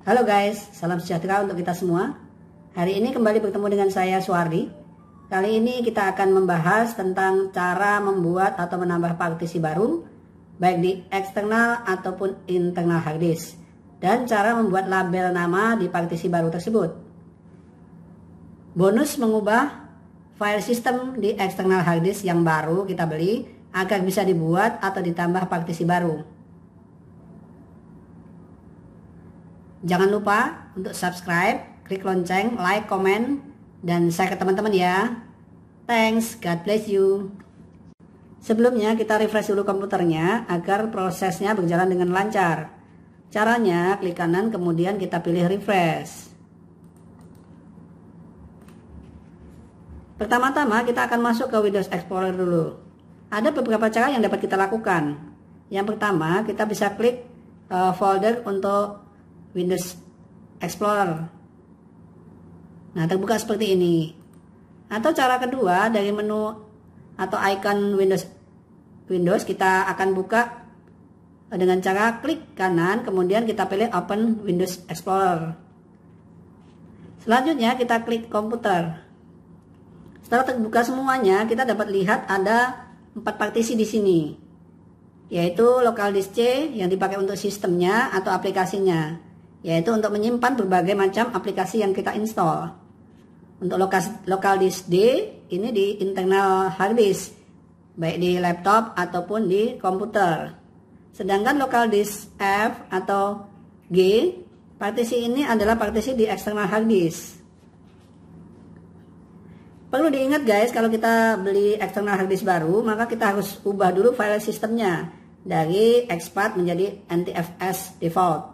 Halo guys, salam sejahtera untuk kita semua. Hari ini kembali bertemu dengan saya Suwardi. Kali ini kita akan membahas tentang cara membuat atau menambah partisi baru baik di eksternal ataupun internal hard disk, dan cara membuat label nama di partisi baru tersebut. Bonus mengubah file system di eksternal hard disk yang baru kita beli agar bisa dibuat atau ditambah partisi baru. Jangan lupa untuk subscribe, klik lonceng, like, komen, dan share ke teman-teman ya. Thanks, God bless you. Sebelumnya kita refresh dulu komputernya agar prosesnya berjalan dengan lancar. Caranya klik kanan kemudian kita pilih refresh. Pertama-tama kita akan masuk ke Windows Explorer dulu. Ada beberapa cara yang dapat kita lakukan. Yang pertama kita bisa klik folder untuk Windows Explorer. Nah, terbuka seperti ini. Atau cara kedua, dari menu atau icon Windows kita akan buka dengan cara klik kanan kemudian kita pilih Open Windows Explorer. Selanjutnya kita klik komputer. Setelah terbuka semuanya, kita dapat lihat ada 4 partisi di sini, yaitu local disk C yang dipakai untuk sistemnya atau aplikasinya, yaitu untuk menyimpan berbagai macam aplikasi yang kita install. Untuk local disk D ini di internal hard disk, baik di laptop ataupun di komputer. Sedangkan local disk F atau G, partisi ini adalah partisi di external hard disk. Perlu diingat guys, kalau kita beli external hard disk baru, maka kita harus ubah dulu file sistemnya dari expat menjadi NTFS default.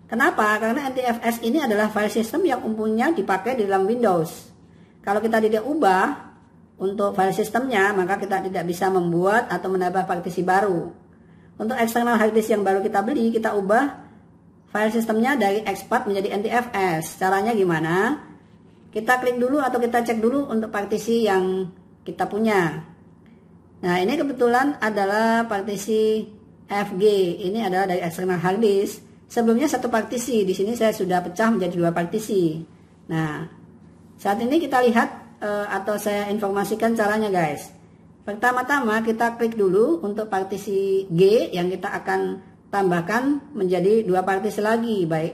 Kenapa? Karena NTFS ini adalah file system yang umumnya dipakai di dalam Windows. Kalau kita tidak ubah untuk file sistemnya, maka kita tidak bisa membuat atau menambah partisi baru. Untuk external hard disk yang baru kita beli, kita ubah file sistemnya dari expat menjadi NTFS. Caranya gimana? Kita klik dulu atau kita cek dulu untuk partisi yang kita punya. Nah, ini kebetulan adalah partisi FG. Ini adalah dari external hard disk. Sebelumnya satu partisi, di sini saya sudah pecah menjadi 2 partisi. Nah, saat ini kita lihat atau saya informasikan caranya guys. Pertama-tama kita klik dulu untuk partisi G yang kita akan tambahkan menjadi 2 partisi lagi, baik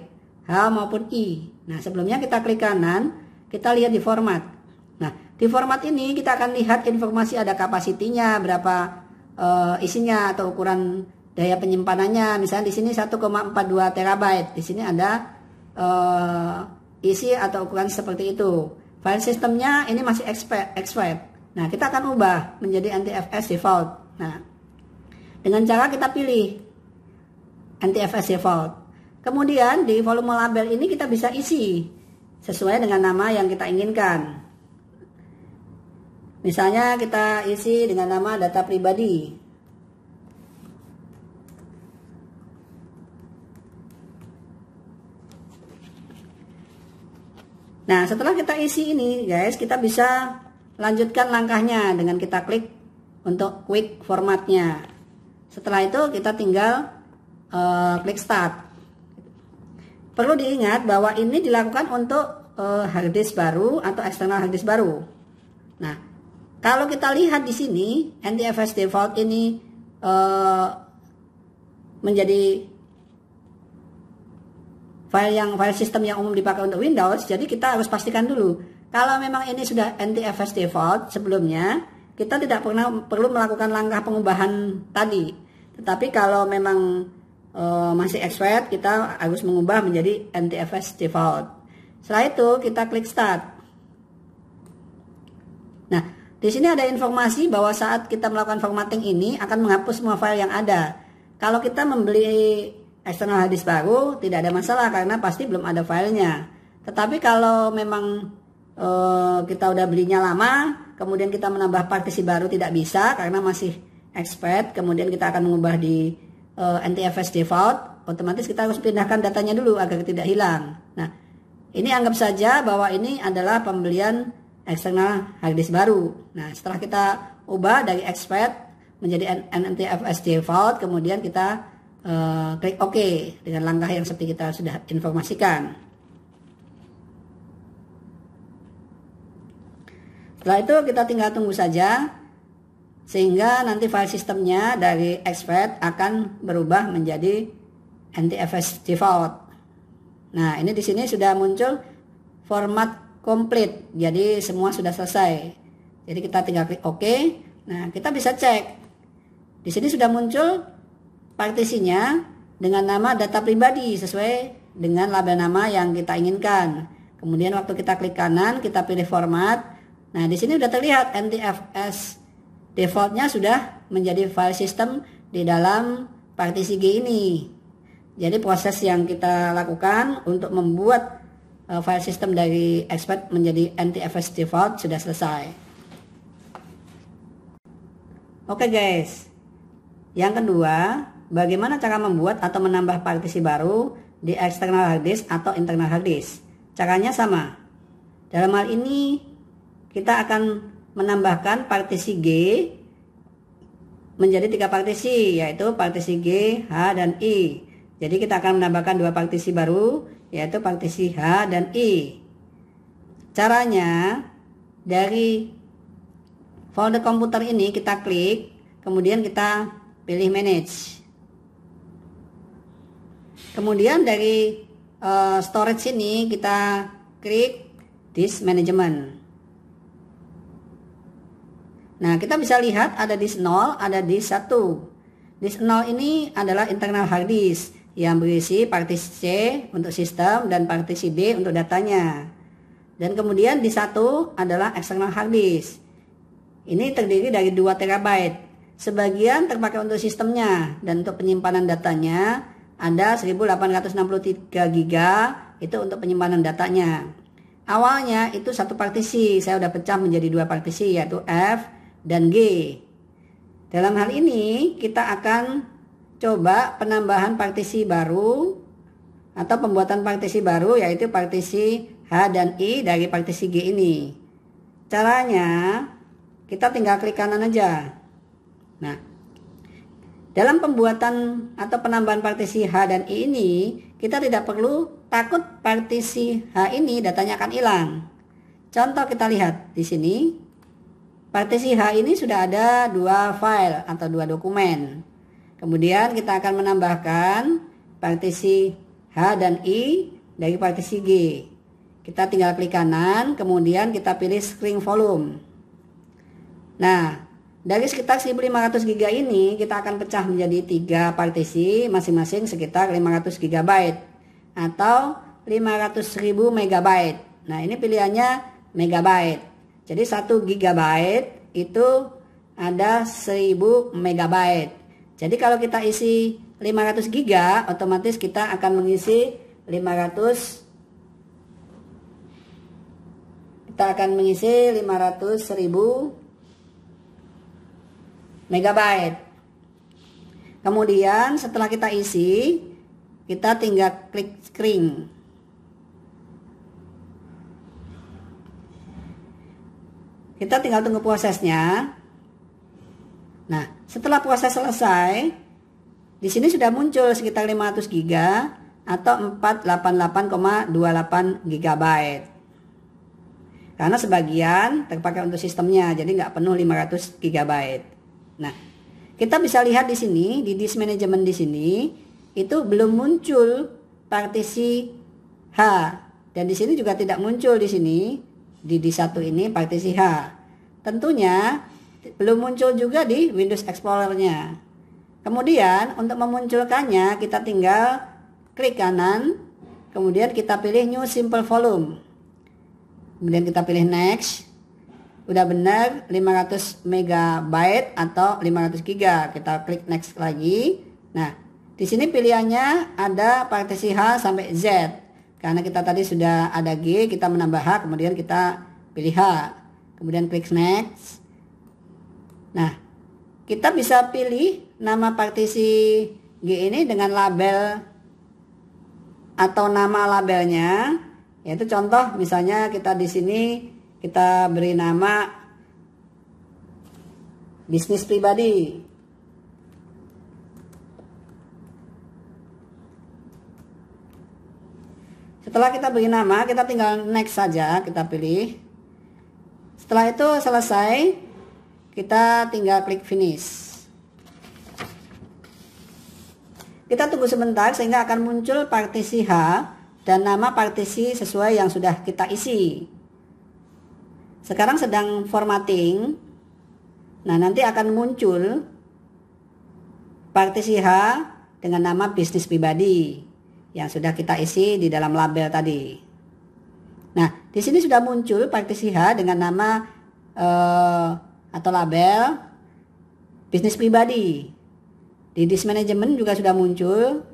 H maupun I. Nah, sebelumnya kita klik kanan, kita lihat di format. Nah, di format ini kita akan lihat informasi ada kapasitinya, berapa isinya atau ukuran daya penyimpanannya. Misalnya di sini 1,42 terabyte. Di sini ada isi atau ukuran seperti itu. File sistemnya ini masih exFAT. Nah, kita akan ubah menjadi NTFS default. Nah, dengan cara kita pilih NTFS default. Kemudian di volume label ini kita bisa isi sesuai dengan nama yang kita inginkan. Misalnya kita isi dengan nama data pribadi. Nah, setelah kita isi ini guys, kita bisa lanjutkan langkahnya dengan kita klik untuk quick formatnya. Setelah itu kita tinggal klik start. Perlu diingat bahwa ini dilakukan untuk hard disk baru atau external hard disk baru. Nah, kalau kita lihat di sini NTFS default ini menjadi file system yang umum dipakai untuk Windows, jadi kita harus pastikan dulu. Kalau memang ini sudah NTFS default sebelumnya, kita tidak perlu melakukan langkah pengubahan tadi. Tetapi kalau memang masih exFAT, kita harus mengubah menjadi NTFS default. Setelah itu kita klik start. Nah, di sini ada informasi bahwa saat kita melakukan formatting ini akan menghapus semua file yang ada. Kalau kita membeli external hard disk baru tidak ada masalah karena pasti belum ada filenya. Tetapi kalau memang kita udah belinya lama, kemudian kita menambah partisi baru tidak bisa karena masih exFAT, kemudian kita akan mengubah di NTFS default, otomatis kita harus pindahkan datanya dulu agar tidak hilang. Nah, ini anggap saja bahwa ini adalah pembelian external hard disk baru. Nah, setelah kita ubah dari exFAT menjadi NTFS default, kemudian kita klik OK dengan langkah yang seperti kita sudah informasikan. Setelah itu kita tinggal tunggu saja sehingga nanti file sistemnya dari expert akan berubah menjadi NTFS default. Nah, ini di sini sudah muncul format complete. Jadi semua sudah selesai. Jadi kita tinggal klik OK. Nah, kita bisa cek. Di sini sudah muncul partisinya dengan nama data pribadi sesuai dengan label nama yang kita inginkan. Kemudian waktu kita klik kanan, kita pilih format. Nah, di sini sudah terlihat NTFS defaultnya sudah menjadi file system di dalam partisi G ini. Jadi proses yang kita lakukan untuk membuat file system dari expert menjadi NTFS default sudah selesai. Oke guys, yang kedua, bagaimana cara membuat atau menambah partisi baru di external hard disk atau internal hard disk? Caranya sama. Dalam hal ini kita akan menambahkan partisi G menjadi 3 partisi, yaitu partisi G, H, dan I. Jadi kita akan menambahkan 2 partisi baru, yaitu partisi H dan I. Caranya, dari folder komputer ini kita klik, kemudian kita pilih manage. Kemudian dari storage ini kita klik disk management. Nah, kita bisa lihat ada disk 0, ada disk 1. Disk 0 ini adalah internal hard disk yang berisi partisi C untuk sistem dan partisi B untuk datanya. Dan kemudian disk 1 adalah external hard disk. Ini terdiri dari 2 TB. Sebagian terpakai untuk sistemnya dan untuk penyimpanan datanya ada 1863 GB itu untuk penyimpanan datanya. Awalnya itu 1 partisi, saya sudah pecah menjadi 2 partisi yaitu F dan G. Dalam hal ini kita akan coba penambahan partisi baru atau pembuatan partisi baru yaitu partisi H dan I dari partisi G ini. Caranya kita tinggal klik kanan aja. Nah, dalam pembuatan atau penambahan partisi H dan I ini kita tidak perlu takut partisi H ini datanya akan hilang. Contoh kita lihat di sini. Partisi H ini sudah ada 2 file atau 2 dokumen. Kemudian kita akan menambahkan partisi H dan I dari partisi G. Kita tinggal klik kanan, kemudian kita pilih string volume. Nah, dari sekitar 1500 GB ini kita akan pecah menjadi 3 partisi masing-masing sekitar 500 GB atau 500.000 MB. Nah, ini pilihannya megabyte. Jadi 1 GB itu ada 1000 MB. Jadi kalau kita isi 500 GB, otomatis kita akan mengisi 500.000 MB. Kemudian setelah kita isi, kita tinggal klik screen. Kita tinggal tunggu prosesnya. Nah, setelah proses selesai, di sini sudah muncul sekitar 500 GB atau 488,28 GB. Karena sebagian terpakai untuk sistemnya, jadi nggak penuh 500 GB. Nah, kita bisa lihat di sini di disk management di sini itu belum muncul partisi H, dan di sini juga tidak muncul di sini. Di disk 1 ini partisi H. Tentunya belum muncul juga di Windows Explorer-nya. Kemudian untuk memunculkannya kita tinggal klik kanan, kemudian kita pilih New Simple Volume. Kemudian kita pilih Next. Udah benar 500 MB atau 500 GB. Kita klik Next lagi. Nah, di sini pilihannya ada partisi H sampai Z. Karena kita tadi sudah ada G, kita menambah H, kemudian kita pilih H. Kemudian klik Next. Nah, kita bisa pilih nama partisi G ini dengan label atau nama labelnya. Yaitu contoh misalnya kita di sini kita beri nama bisnis pribadi. Setelah kita beri nama, kita tinggal next saja, kita pilih. Setelah itu selesai, kita tinggal klik finish. Kita tunggu sebentar sehingga akan muncul partisi H dan nama partisi sesuai yang sudah kita isi. Sekarang sedang formatting. Nah, nanti akan muncul partisi H dengan nama bisnis pribadi yang sudah kita isi di dalam label tadi. Nah, di sini sudah muncul partisi H dengan nama atau label bisnis pribadi. Di disk management juga sudah muncul.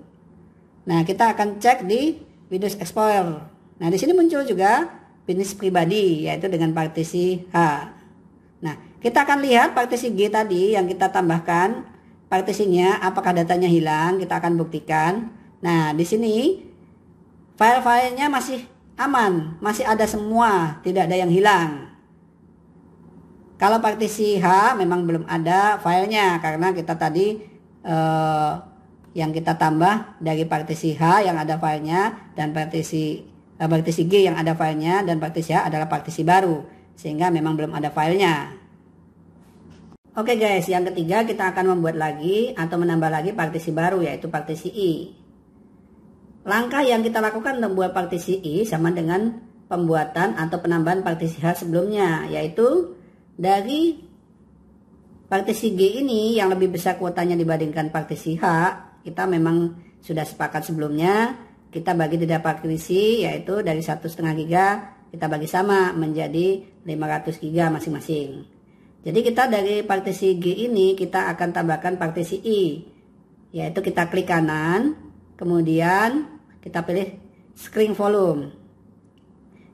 Nah, kita akan cek di Windows Explorer. Nah, di sini muncul juga bisnis pribadi, yaitu dengan partisi H. Nah, kita akan lihat partisi G tadi yang kita tambahkan, partisinya apakah datanya hilang, kita akan buktikan. Nah, di sini file-filenya masih aman, masih ada semua, tidak ada yang hilang. Kalau partisi H memang belum ada filenya karena kita tadi yang kita tambah dari partisi H yang ada filenya dan partisi G yang ada filenya dan partisi H adalah partisi baru sehingga memang belum ada filenya. Oke guys, yang ketiga kita akan membuat lagi atau menambah lagi partisi baru yaitu partisi I. Langkah yang kita lakukan untuk membuat partisi I sama dengan pembuatan atau penambahan partisi H sebelumnya, yaitu dari partisi G ini yang lebih besar kuotanya dibandingkan partisi H, kita memang sudah sepakat sebelumnya, kita bagi tidak partisi yaitu dari 1,5 GB kita bagi sama menjadi 500 GB masing-masing. Jadi kita dari partisi G ini kita akan tambahkan partisi I, yaitu kita klik kanan, kemudian kita pilih screen volume.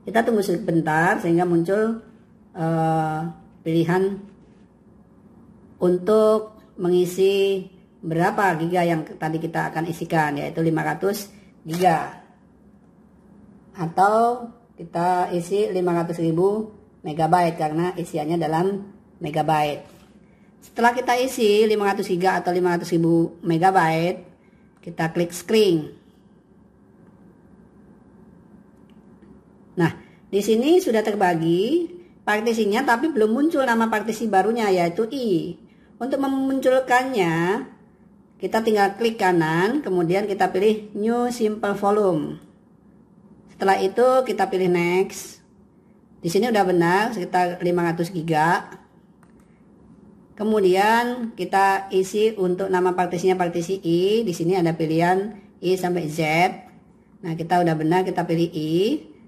Kita tunggu sebentar sehingga muncul pilihan untuk mengisi berapa giga yang tadi kita akan isikan, yaitu 500 giga. Atau kita isi 500.000 megabyte karena isiannya dalam megabyte. Setelah kita isi 500 giga atau 500.000 megabyte, kita klik screen. Nah, di sini sudah terbagi partisinya tapi belum muncul nama partisi barunya yaitu I. Untuk memunculkannya, kita tinggal klik kanan, kemudian kita pilih New Simple Volume. Setelah itu kita pilih Next. Di sini udah benar sekitar 500 giga. Kemudian kita isi untuk nama partisinya partisi I. Di sini ada pilihan I sampai Z. Nah, kita udah benar, kita pilih I.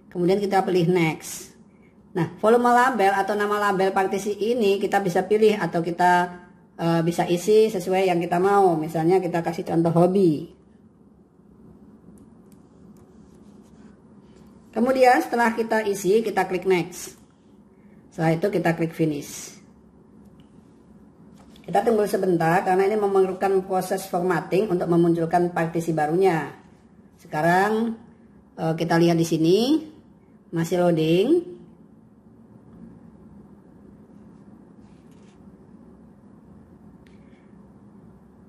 Kemudian kita pilih Next. Nah, volume label atau nama label partisi ini kita bisa pilih atau kita bisa isi sesuai yang kita mau. Misalnya kita kasih contoh hobi. Kemudian setelah kita isi, kita klik Next. Setelah itu kita klik Finish. Kita tunggu sebentar karena ini memerlukan proses formatting untuk memunculkan partisi barunya. Sekarang kita lihat di sini masih loading.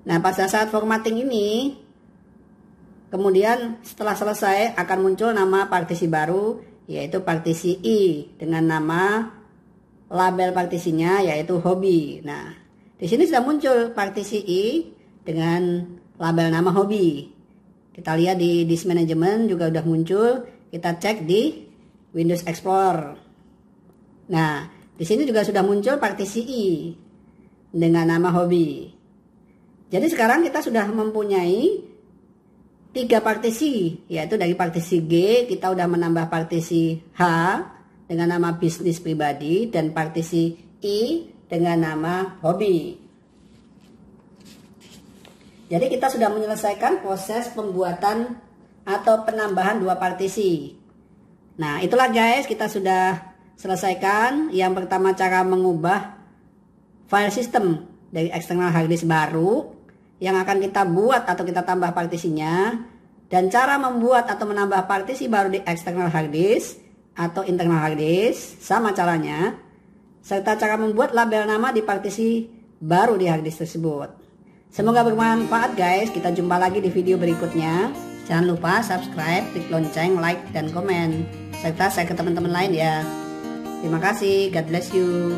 Nah, pada saat formatting ini, kemudian setelah selesai akan muncul nama partisi baru yaitu partisi I dengan nama label partisinya yaitu hobi. Nah, di sini sudah muncul partisi I dengan label nama hobi. Kita lihat di disk management juga sudah muncul. Kita cek di Windows Explorer. Nah, di sini juga sudah muncul partisi I dengan nama hobi. Jadi sekarang kita sudah mempunyai 3 partisi, yaitu dari partisi G kita sudah menambah partisi H dengan nama bisnis pribadi dan partisi I dengan nama hobi. Jadi kita sudah menyelesaikan proses pembuatan atau penambahan 2 partisi. Nah, itulah guys, kita sudah selesaikan. Yang pertama cara mengubah file system dari eksternal hard disk baru yang akan kita buat atau kita tambah partisinya, dan cara membuat atau menambah partisi baru di eksternal hard disk atau internal hard disk sama caranya, serta cara membuat label nama di partisi baru di hard disk tersebut. Semoga bermanfaat guys. Kita jumpa lagi di video berikutnya. Jangan lupa subscribe, klik lonceng, like, dan komen. Serta share ke teman-teman lain ya. Terima kasih, God bless you.